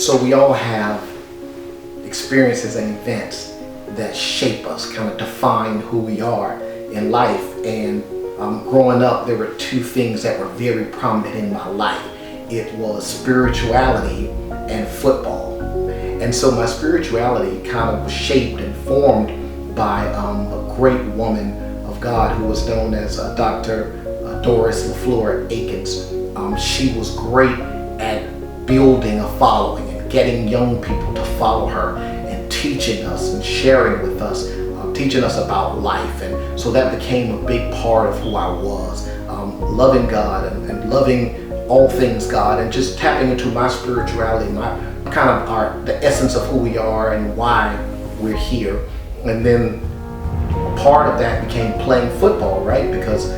So we all have experiences and events that shape us, kind of define who we are in life. And growing up, there were two things that were very prominent in my life. It was spirituality and football. And so my spirituality kind of was shaped and formed by a great woman of God who was known as Dr. Doris LaFleur Akins. She was great at building a following and getting young people to follow her and teaching us and sharing with us, teaching us about life. And so that became a big part of who I was, loving God and loving all things God, and just tapping into my spirituality, my kind of the essence of who we are and why we're here. And then part of that became playing football, right? Because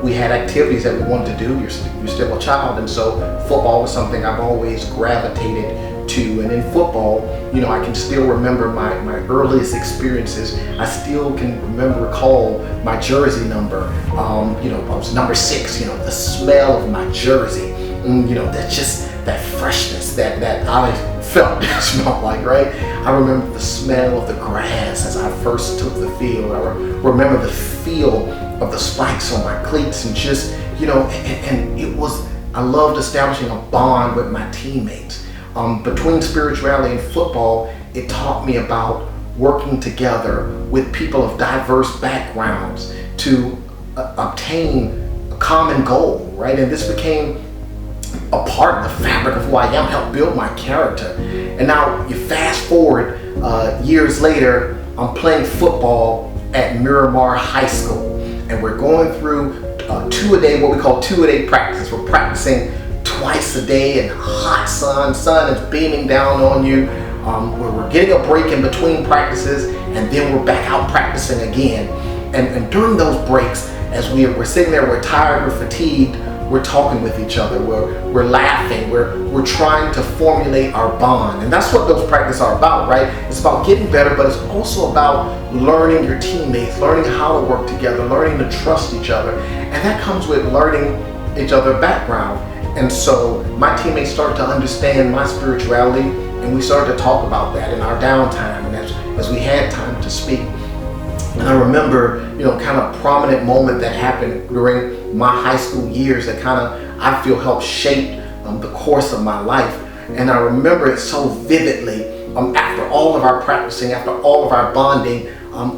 we had activities that we wanted to do. You're still a child, and so football was something I've always gravitated to. And in football, I can still remember my earliest experiences. I still can recall my jersey number. I was number 6. The smell of my jersey. That's just that freshness that I felt it smelled like, right? I remember the smell of the grass as I first took the field. I remember the feel of the spikes on my cleats, and just, and it was, I loved establishing a bond with my teammates. Between spirituality and football, it taught me about working together with people of diverse backgrounds to obtain a common goal, right? And this became a part of the fabric of who I am, helped build my character. And now you fast forward years later, I'm playing football at Miramar High School, and we're going through 2-a-day, what we call 2-a-day practices. We're practicing twice a day in the hot sun is beaming down on you. We're getting a break in between practices, and then we're back out practicing again. And during those breaks, as we're sitting there, we're tired, we're fatigued, we're talking with each other, we're laughing, we're trying to formulate our bond. And that's what those practices are about, right? It's about getting better, but it's also about learning your teammates, learning how to work together, learning to trust each other. And that comes with learning each other's background. And so my teammates started to understand my spirituality, and we started to talk about that in our downtime and as we had time to speak. And I remember, kind of a prominent moment that happened during my high school years that kind of, I feel, helped shape the course of my life. And I remember it so vividly. After all of our practicing, after all of our bonding,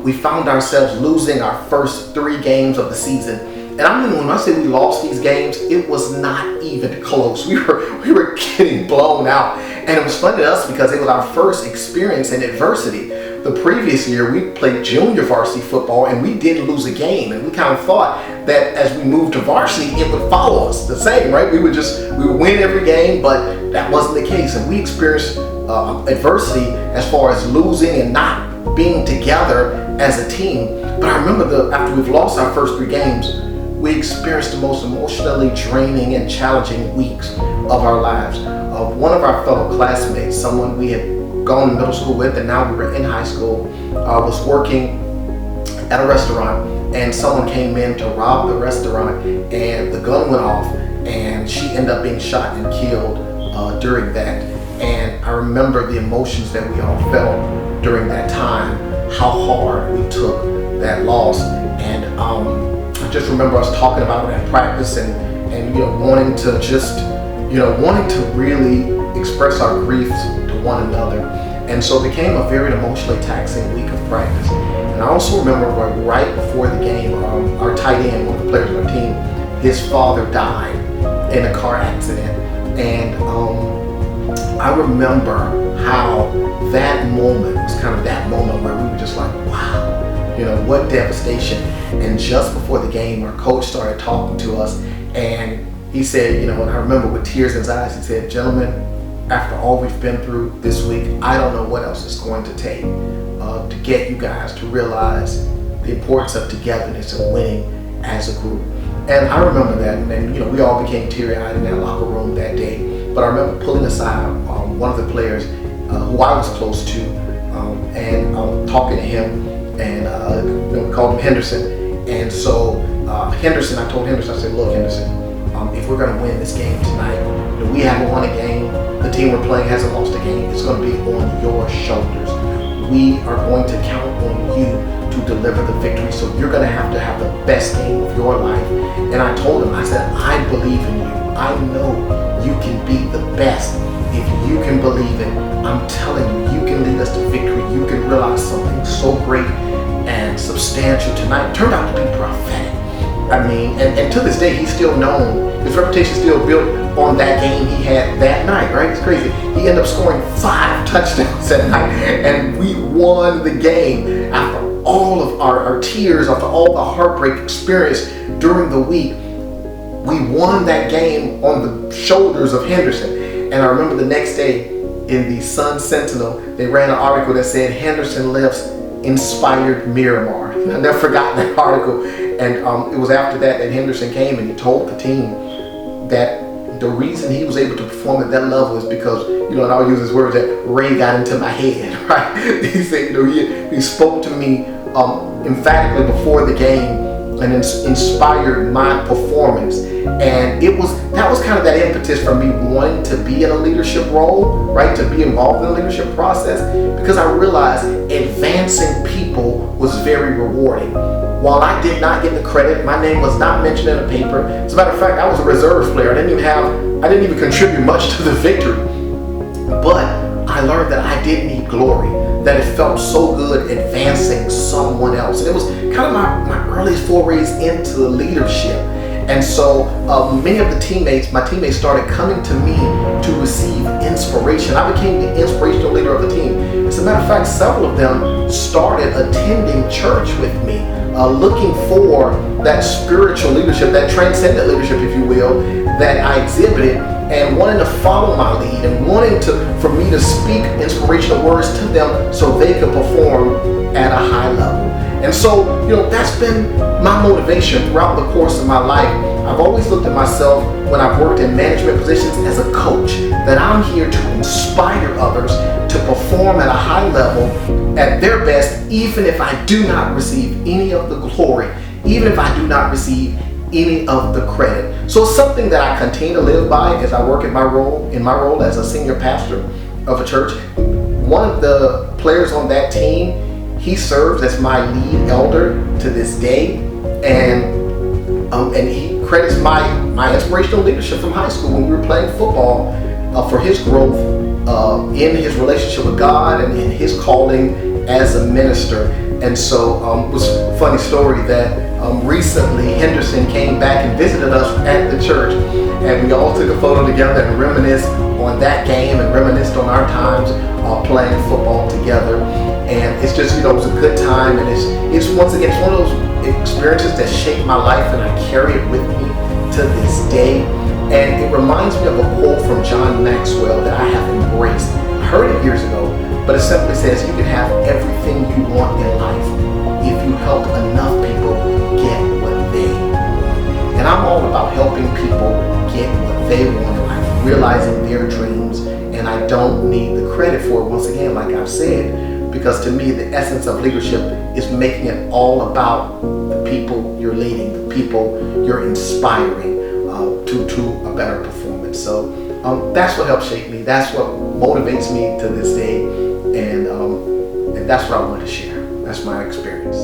we found ourselves losing our first 3 games of the season. And I mean, when I say we lost these games, it was not even close. We were getting blown out. And it was funny to us because it was our first experience in adversity. The previous year, we played junior varsity football, and we didn't lose a game. And we kind of thought that as we moved to varsity, it would follow us the same, right? We would win every game, but that wasn't the case. And we experienced adversity as far as losing and not being together as a team. But I remember after we've lost our first 3 games, we experienced the most emotionally draining and challenging weeks of our lives. One of our fellow classmates, someone we had gone to middle school with, and now we were in high school, was working at a restaurant, and someone came in to rob the restaurant, and the gun went off, and she ended up being shot and killed during that. And I remember the emotions that we all felt during that time, how hard we took that loss. And I just remember us talking about it at practice, and wanting to just, wanting to really express our grief to one another. And so it became a very emotionally taxing week of practice. And I also remember right before the game, our tight end, one of the players on our team, his father died in a car accident. And I remember how that moment was kind of that moment where we were just like, wow, what devastation. And just before the game, our coach started talking to us, and he said, and I remember with tears in his eyes, he said, "Gentlemen, after all we've been through this week, I don't know what else it's going to take to get you guys to realize the importance of togetherness and winning as a group." And I remember that, and we all became teary-eyed in that locker room that day. But I remember pulling aside one of the players who I was close to, and talking to him, and we called him Henderson. And so Henderson, I told Henderson, I said, "Look, Henderson, if we're going to win this game tonight. We haven't won a game. The team we're playing hasn't lost a game. It's going to be on your shoulders. We are going to count on you to deliver the victory. So you're going to have the best game of your life. And I told him, I said, I believe in you. I know you can be the best. If you can believe it, I'm telling you, you can lead us to victory. You can realize something so great and substantial tonight. It turned out to be prophetic. I mean, and to this day, he's still known. His reputation is still built on that game he had that night, right? It's crazy. He ended up scoring 5 touchdowns that night, and we won the game. After all of our tears, after all the heartbreak experienced during the week, we won that game on the shoulders of Henderson. And I remember the next day in the Sun Sentinel, they ran an article that said, Henderson lifts inspired Miramar. I never forgotten that article. And it was after that Henderson came and he told the team that the reason he was able to perform at that level is because, and I'll use his words, that Ray got into my head, right? He said, he spoke to me emphatically before the game and inspired my performance. And that was kind of that impetus for me wanting to be in a leadership role, right? To be involved in the leadership process, because I realized advancing people was very rewarding. While I did not get the credit, my name was not mentioned in the paper. As a matter of fact, I was a reserve player. I didn't even contribute much to the victory. But I learned that I did need glory, that it felt so good advancing someone else. And it was kind of my earliest forays into leadership. And so many of my teammates started coming to me to receive inspiration. I became the inspirational leader of the team. As a matter of fact, several of them started attending church with me, looking for that spiritual leadership, that transcendent leadership, if you will, that I exhibited, and wanting to follow my lead and wanting for me to speak inspirational words to them so they could perform at a high level. And so, that's been my motivation throughout the course of my life. I've always looked at myself when I've worked in management positions as a coach, that I'm here to inspire others to perform at a high level, at their best, even if I do not receive any of the glory, even if I do not receive any of the credit. So it's something that I continue to live by as I work in my role as a senior pastor of a church. One of the players on that team, he serves as my lead elder to this day, and he credits my inspirational leadership from high school when we were playing football for his growth in his relationship with God and in his calling as a minister. And so it was a funny story that recently Henderson came back and visited us at the church, and we all took a photo together and reminisced on that game and reminisced on our times playing football together. And it's just, it was a good time, and it's once again, it's one of those experiences that shaped my life, and I carry it with me to this day. And it reminds me of a quote from John Maxwell that I have embraced. I heard it years ago, but it simply says, you can have everything you want in life if you help enough people get what they want. And I'm all about helping people get what they want in life, realizing their dreams, and I don't need the credit for it, once again, like I've said, because to me, the essence of leadership is making it all about the people you're leading, the people you're inspiring to a better performance. So that's what helps shape me. That's what motivates me to this day. And that's what I want to share. That's my experience.